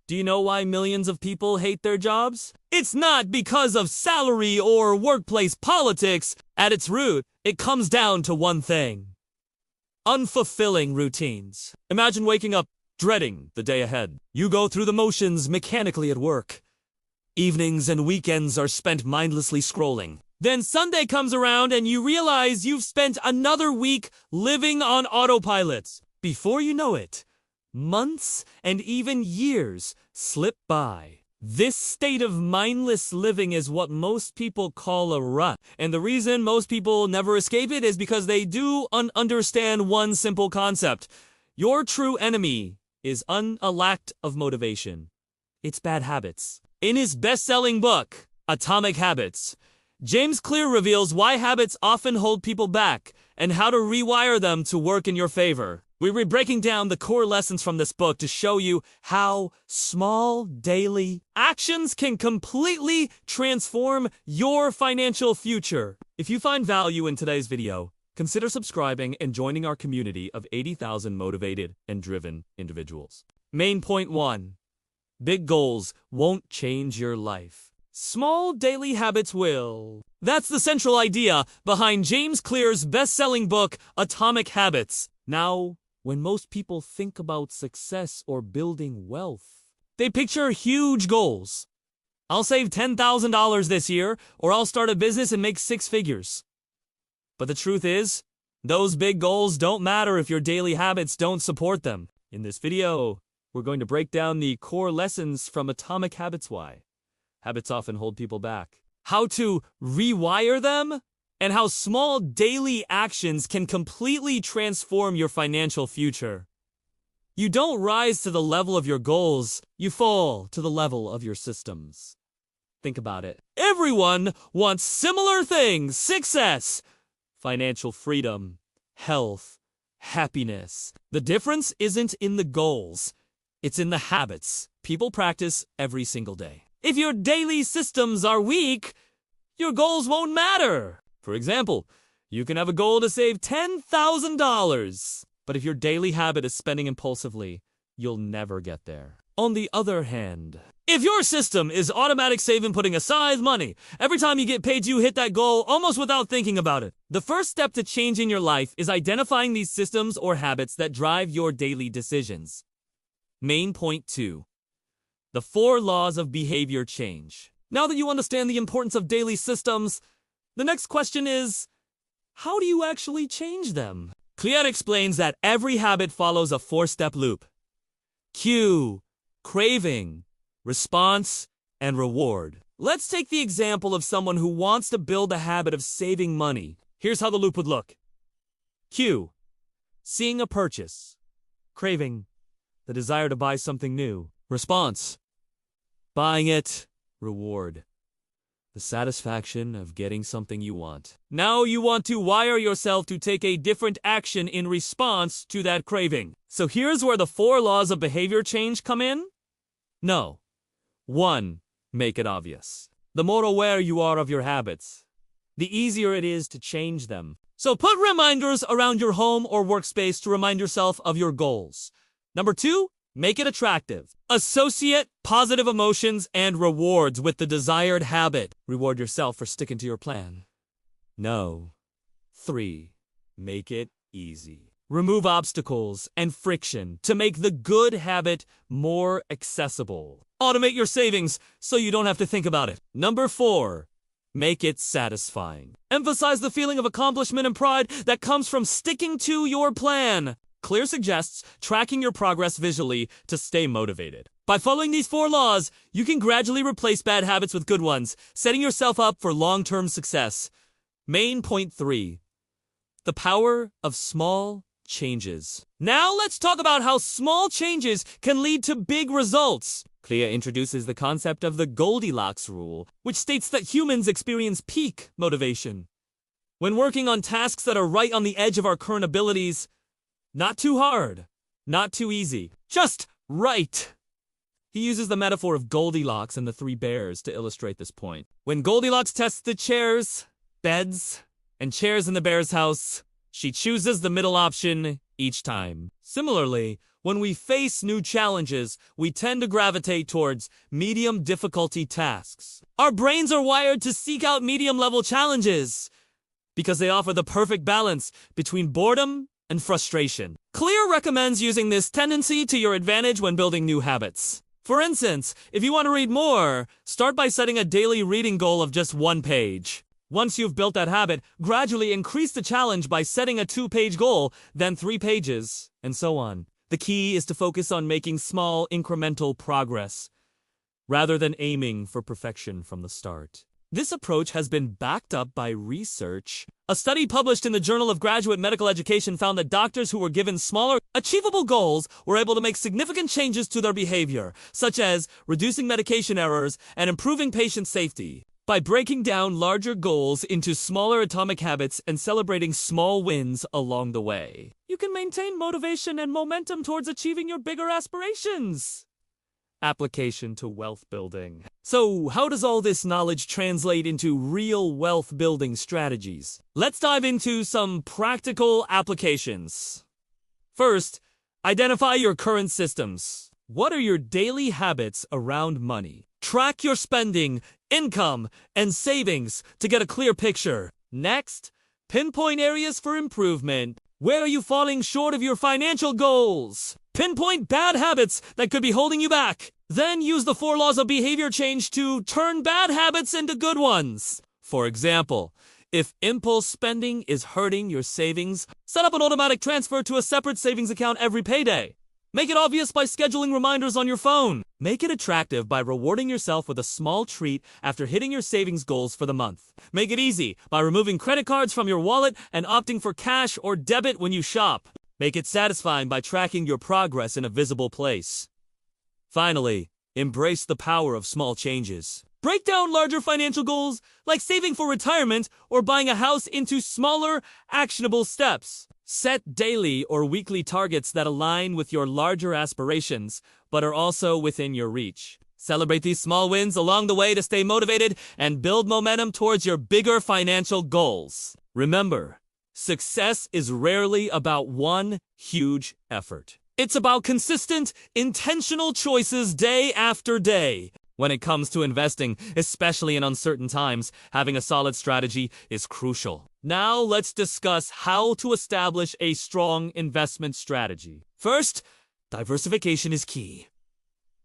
Do you know why millions of people hate their jobs? It's not because of salary or workplace politics. At its root, it comes down to one thing: unfulfilling routines. Imagine waking up dreading the day ahead. You go through the motions mechanically at work. Evenings and weekends are spent mindlessly scrolling. Then Sunday comes around and you realize you've spent another week living on autopilot. Before you know it, months and even years slip by. This state of mindless living is what most people call a rut. And the reason most people never escape it is because they do understand one simple concept. Your true enemy is a lack of motivation. It's bad habits. In his best-selling book, Atomic Habits, James Clear reveals why habits often hold people back and how to rewire them to work in your favor. We'll be breaking down the core lessons from this book to show you how small daily actions can completely transform your financial future. If you find value in today's video, consider subscribing and joining our community of 80,000 motivated and driven individuals. Main point 1. Big goals won't change your life. Small daily habits will. That's the central idea behind James Clear's best-selling book, Atomic Habits. Now, when most people think about success or building wealth, they picture huge goals. I'll save $10,000 this year, or I'll start a business and make 6 figures. But the truth is, those big goals don't matter if your daily habits don't support them. In this video, we're going to break down the core lessons from Atomic Habits. Why habits often hold people back, how to rewire them, and how small daily actions can completely transform your financial future. You don't rise to the level of your goals, you fall to the level of your systems. Think about it. Everyone wants similar things: success, financial freedom, health, happiness. The difference isn't in the goals, it's in the habits people practice every single day. If your daily systems are weak, your goals won't matter. For example, you can have a goal to save $10,000, but if your daily habit is spending impulsively, you'll never get there. On the other hand, if your system is automatic saving, putting aside money, every time you get paid, you hit that goal almost without thinking about it. The first step to changing your life is identifying these systems or habits that drive your daily decisions. Main point 2. The 4 laws of behavior change. Now that you understand the importance of daily systems, the next question is, how do you actually change them? Clear explains that every habit follows a 4-step loop: cue, craving, response, and reward. Let's take the example of someone who wants to build a habit of saving money. Here's how the loop would look. Cue, seeing a purchase. Craving, the desire to buy something new. Response, buying it. Reward, the satisfaction of getting something you want. Now you want to wire yourself to take a different action in response to that craving. So here's where the 4 laws of behavior change come in. No. 1. Make it obvious. The more aware you are of your habits, the easier it is to change them. So put reminders around your home or workspace to remind yourself of your goals. Number 2. Make it attractive. Associate positive emotions and rewards with the desired habit. Reward yourself for sticking to your plan. No. 3. Make it easy. Remove obstacles and friction to make the good habit more accessible. Automate your savings so you don't have to think about it. Number 4. Make it satisfying. Emphasize the feeling of accomplishment and pride that comes from sticking to your plan. Clear suggests tracking your progress visually to stay motivated. By following these 4 laws, you can gradually replace bad habits with good ones, setting yourself up for long-term success. Main point 3. The power of small changes. Now let's talk about how small changes can lead to big results. Clear introduces the concept of the Goldilocks rule, which states that humans experience peak motivation when working on tasks that are right on the edge of our current abilities. Not too hard, not too easy, just right. He uses the metaphor of Goldilocks and the 3 bears to illustrate this point. When Goldilocks tests the chairs, beds, and chairs in the bear's house, she chooses the middle option each time. Similarly, When we face new challenges, we tend to gravitate towards medium difficulty tasks. Our brains are wired to seek out medium-level challenges because they offer the perfect balance between boredom and frustration. Clear recommends using this tendency to your advantage when building new habits. For instance, if you want to read more, start by setting a daily reading goal of just 1 page. Once you've built that habit, gradually increase the challenge by setting a 2-page goal, then 3 pages, and so on. The key is to focus on making small, incremental progress, rather than aiming for perfection from the start. This approach has been backed up by research. A study published in the Journal of Graduate Medical Education found that doctors who were given smaller, achievable goals were able to make significant changes to their behavior, such as reducing medication errors and improving patient safety. By breaking down larger goals into smaller atomic habits and celebrating small wins along the way, you can maintain motivation and momentum towards achieving your bigger aspirations. Application to wealth building. So, how does all this knowledge translate into real wealth building strategies? Let's dive into some practical applications. First, identify your current systems. What are your daily habits around money? Track your spending, income, and savings to get a clear picture. Next, pinpoint areas for improvement. Where are you falling short of your financial goals? Pinpoint bad habits that could be holding you back. Then use the 4 laws of behavior change to turn bad habits into good ones. For example, if impulse spending is hurting your savings, set up an automatic transfer to a separate savings account every payday. Make it obvious by scheduling reminders on your phone. Make it attractive by rewarding yourself with a small treat after hitting your savings goals for the month. Make it easy by removing credit cards from your wallet and opting for cash or debit when you shop. Make it satisfying by tracking your progress in a visible place. Finally, embrace the power of small changes. Break down larger financial goals, like saving for retirement or buying a house, into smaller, actionable steps. Set daily or weekly targets that align with your larger aspirations, but are also within your reach. Celebrate these small wins along the way to stay motivated and build momentum towards your bigger financial goals. Remember, success is rarely about one huge effort. It's about consistent, intentional choices day after day. When it comes to investing, especially in uncertain times, having a solid strategy is crucial. Now let's discuss how to establish a strong investment strategy. First, diversification is key.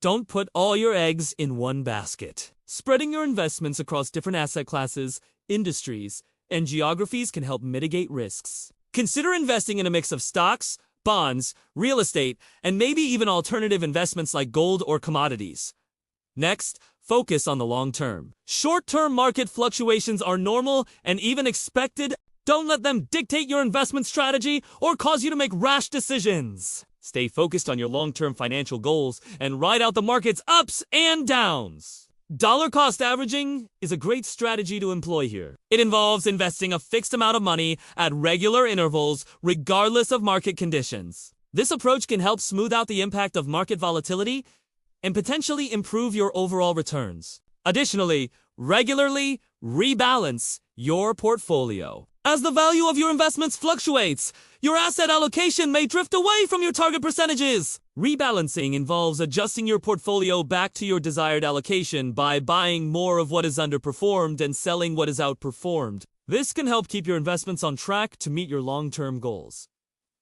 Don't put all your eggs in one basket. Spreading your investments across different asset classes, industries, and geographies can help mitigate risks. Consider investing in a mix of stocks, bonds, real estate, and maybe even alternative investments like gold or commodities. Next, focus on the long term. Short-term market fluctuations are normal and even expected. Don't let them dictate your investment strategy or cause you to make rash decisions. Stay focused on your long-term financial goals and ride out the market's ups and downs. Dollar cost averaging is a great strategy to employ here. It involves investing a fixed amount of money at regular intervals, regardless of market conditions. This approach can help smooth out the impact of market volatility and potentially improve your overall returns. Additionally, regularly rebalance your portfolio. As the value of your investments fluctuates, your asset allocation may drift away from your target percentages. Rebalancing involves adjusting your portfolio back to your desired allocation by buying more of what is underperformed and selling what is outperformed. This can help keep your investments on track to meet your long-term goals.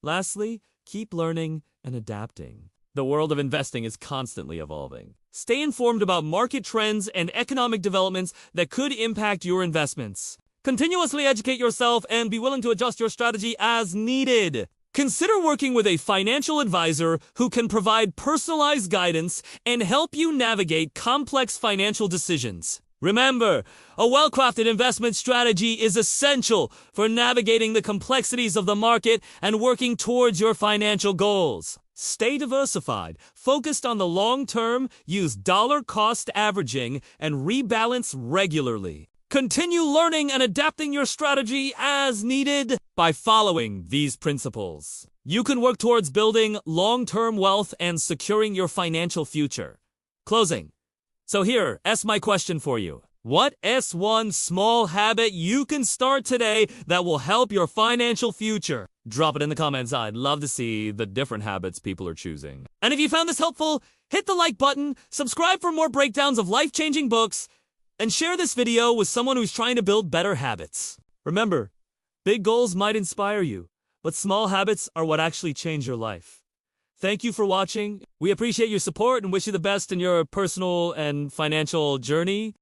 Lastly, keep learning and adapting. The world of investing is constantly evolving. Stay informed about market trends and economic developments that could impact your investments. Continuously educate yourself and be willing to adjust your strategy as needed. Consider working with a financial advisor who can provide personalized guidance and help you navigate complex financial decisions. Remember, a well-crafted investment strategy is essential for navigating the complexities of the market and working towards your financial goals. Stay diversified, focused on the long term, use dollar cost averaging, and rebalance regularly. Continue learning and adapting your strategy as needed. By following these principles, you can work towards building long-term wealth and securing your financial future. Closing. So here, ask my question for you. What S1 small habit you can start today that will help your financial future? Drop it in the comments. I'd love to see the different habits people are choosing. And if you found this helpful, hit the like button, subscribe for more breakdowns of life-changing books, and share this video with someone who's trying to build better habits. Remember, big goals might inspire you, but small habits are what actually change your life. Thank you for watching. We appreciate your support and wish you the best in your personal and financial journey.